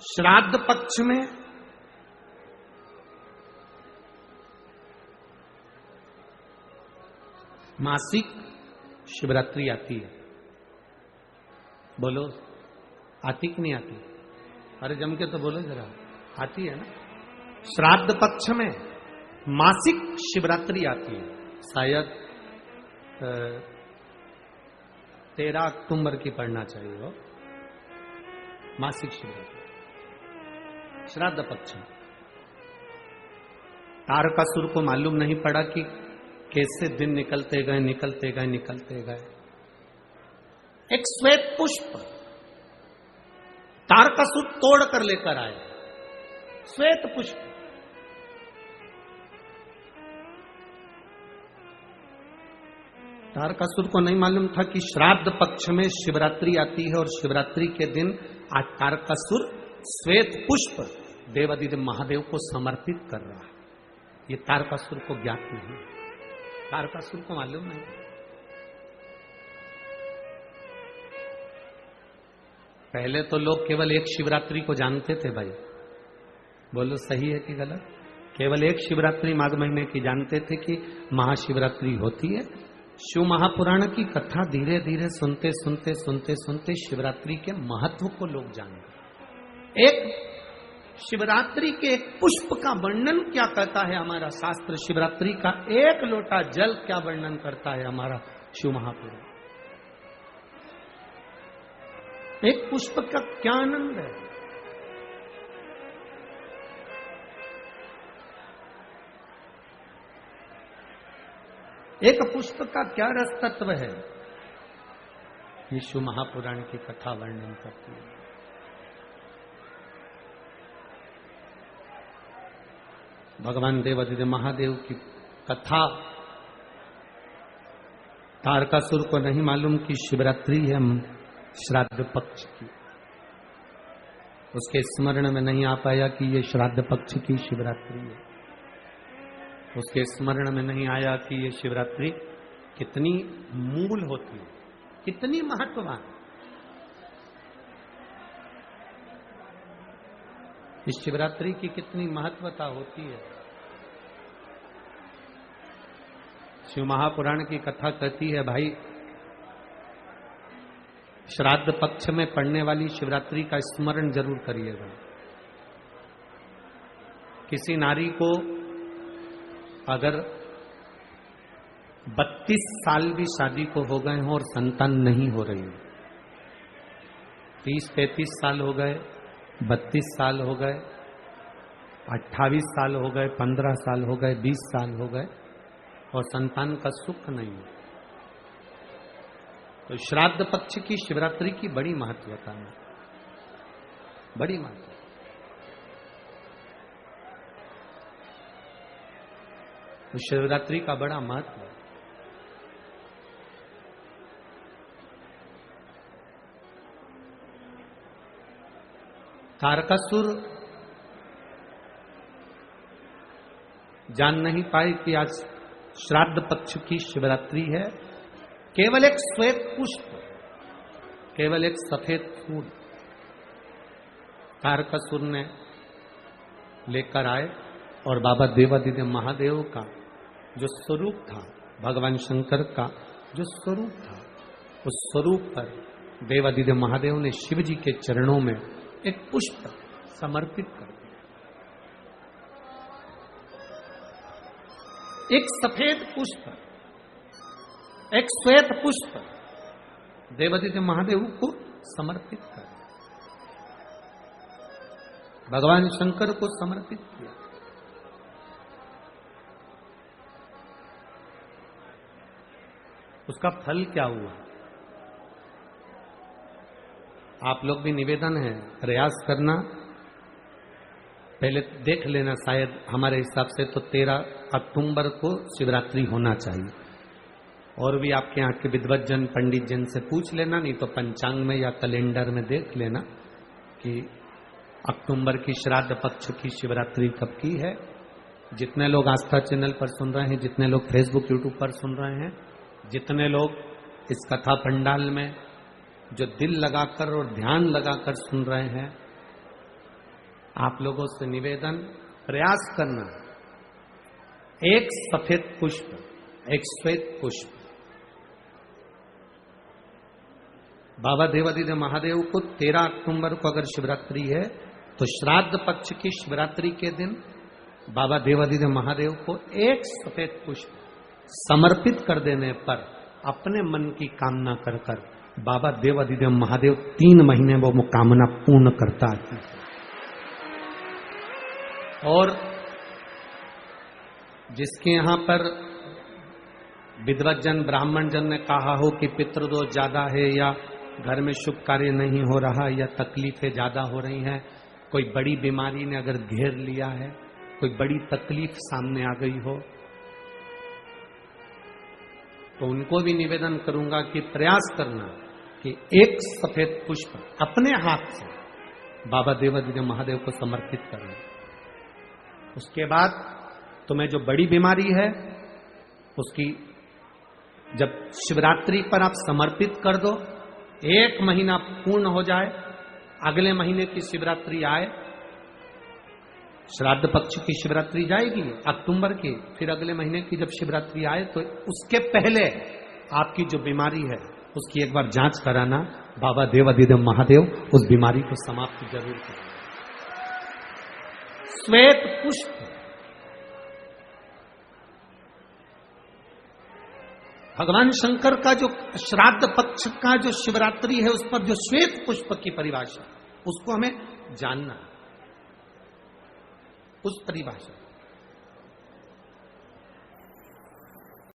श्राद्ध पक्ष में मासिक शिवरात्रि आती है। बोलो, आती कि नहीं आती? अरे जम के तो बोलो जरा, आती है ना? श्राद्ध पक्ष में मासिक शिवरात्रि आती है। शायद 13 अक्टूबर की पढ़ना चाहिए हो, मासिक शिवरात्रि श्राद्ध पक्ष में। तारकासुर को मालूम नहीं पड़ा कि कैसे दिन निकलते गए निकलते गए निकलते गए। एक श्वेत पुष्प तारकासुर तोड़ कर लेकर आए, श्वेत पुष्प। तारकासुर को नहीं मालूम था कि श्राद्ध पक्ष में शिवरात्रि आती है और शिवरात्रि के दिन आज तारकासुर श्वेत पुष्प देवादिदेव महादेव को समर्पित कर रहा है। ये तारकासुर को ज्ञात नहीं, तारकासुर को मालूम नहीं। पहले तो लोग केवल एक शिवरात्रि को जानते थे भाई, बोलो सही है कि गलत? केवल एक शिवरात्रि माघ महीने की जानते थे कि महाशिवरात्रि होती है। शिव महापुराण की कथा धीरे धीरे सुनते सुनते सुनते सुनते शिवरात्रि के महत्व को लोग जान गए। एक शिवरात्रि के एक पुष्प का वर्णन क्या कहता है हमारा शास्त्र, शिवरात्रि का एक लोटा जल क्या वर्णन करता है हमारा शिव महापुराण। एक पुष्प का क्या आनंद है। एक पुष्प का क्या रस तत्व है, ये शिव महापुराण की कथा वर्णन करती है। भगवान देवादिदेव महादेव की कथा। तारकासुर को नहीं मालूम कि शिवरात्रि है श्राद्ध पक्ष की, उसके स्मरण में नहीं आ पाया कि ये श्राद्ध पक्ष की शिवरात्रि है। उसके स्मरण में नहीं आया कि ये शिवरात्रि कितनी मूल होती है, कितनी महत्ववान। इस शिवरात्रि की कितनी महत्वता होती है। शिव महापुराण की कथा कहती है भाई, श्राद्ध पक्ष में पड़ने वाली शिवरात्रि का स्मरण जरूर करिएगा। किसी नारी को अगर 32 साल भी शादी को हो गए हों और संतान नहीं हो रही, 30-33 साल हो गए, 32 साल हो गए, 28 साल हो गए, 15 साल हो गए, 20 साल हो गए और संतान का सुख नहीं, तो श्राद्ध पक्ष की शिवरात्रि की बड़ी महत्वता है, बड़ी महत्वता। तो शिवरात्रि का बड़ा महत्व है। तारकासुर जान नहीं पाए कि आज श्राद्ध पक्ष की शिवरात्रि है। केवल एक श्वेत पुष्प, केवल एक सफेद फूल तारकासुर ने लेकर आए और बाबा देवादिदेव महादेव का जो स्वरूप था, भगवान शंकर का जो स्वरूप था, उस स्वरूप पर देवादिदेव महादेव ने शिव जी के चरणों में एक पुष्प समर्पित कर दिया। एक सफेद पुष्प, एक श्वेत पुष्प देवादिदेव महादेव को समर्पित कर दिया, भगवान शंकर को समर्पित किया। उसका फल क्या हुआ? आप लोग भी निवेदन है, प्रयास करना, पहले देख लेना। शायद हमारे हिसाब से तो 13 अक्टूबर को शिवरात्रि होना चाहिए, और भी आपके यहाँ के विद्वज्जन पंडित जन से पूछ लेना, नहीं तो पंचांग में या कैलेंडर में देख लेना कि अक्टूबर की श्राद्ध पक्ष की शिवरात्रि कब की है। जितने लोग आस्था चैनल पर सुन रहे हैं, जितने लोग फेसबुक यूट्यूब पर सुन रहे हैं, जितने लोग इस कथा पंडाल में जो दिल लगाकर और ध्यान लगाकर सुन रहे हैं, आप लोगों से निवेदन, प्रयास करना, एक सफेद पुष्प, एक श्वेत पुष्प, बाबा देवादिदेव महादेव को 13 अक्टूबर को अगर शिवरात्रि है तो श्राद्ध पक्ष की शिवरात्रि के दिन बाबा देवादिदेव महादेव को एक सफेद पुष्प समर्पित कर देने पर अपने मन की कामना कर कर बाबा देवादिदेव महादेव 3 महीने वो कामना पूर्ण करता है। और जिसके यहां पर विद्वत जन ब्राह्मण जन ने कहा हो कि पितृदोष ज्यादा है या घर में शुभ कार्य नहीं हो रहा या तकलीफें ज्यादा हो रही हैं, कोई बड़ी बीमारी ने अगर घेर लिया है, कोई बड़ी तकलीफ सामने आ गई हो, तो उनको भी निवेदन करूंगा कि प्रयास करना कि एक सफेद पुष्प अपने हाथ से बाबा देवादिदेव महादेव को समर्पित करना। उसके बाद तुम्हें जो बड़ी बीमारी है उसकी जब शिवरात्रि पर आप समर्पित कर दो, 1 महीना पूर्ण हो जाए, अगले महीने की शिवरात्रि आए, श्राद्ध पक्ष की शिवरात्रि जाएगी अक्टूबर की, फिर अगले महीने की जब शिवरात्रि आए तो उसके पहले आपकी जो बीमारी है उसकी एक बार जांच कराना, बाबा देवादिदेव महादेव उस बीमारी को समाप्त जरूर करें। श्वेत पुष्प, भगवान शंकर का जो श्राद्ध पक्ष का जो शिवरात्रि है उस पर जो श्वेत पुष्प की परिभाषा, उसको हमें जानना, उस परिभाषा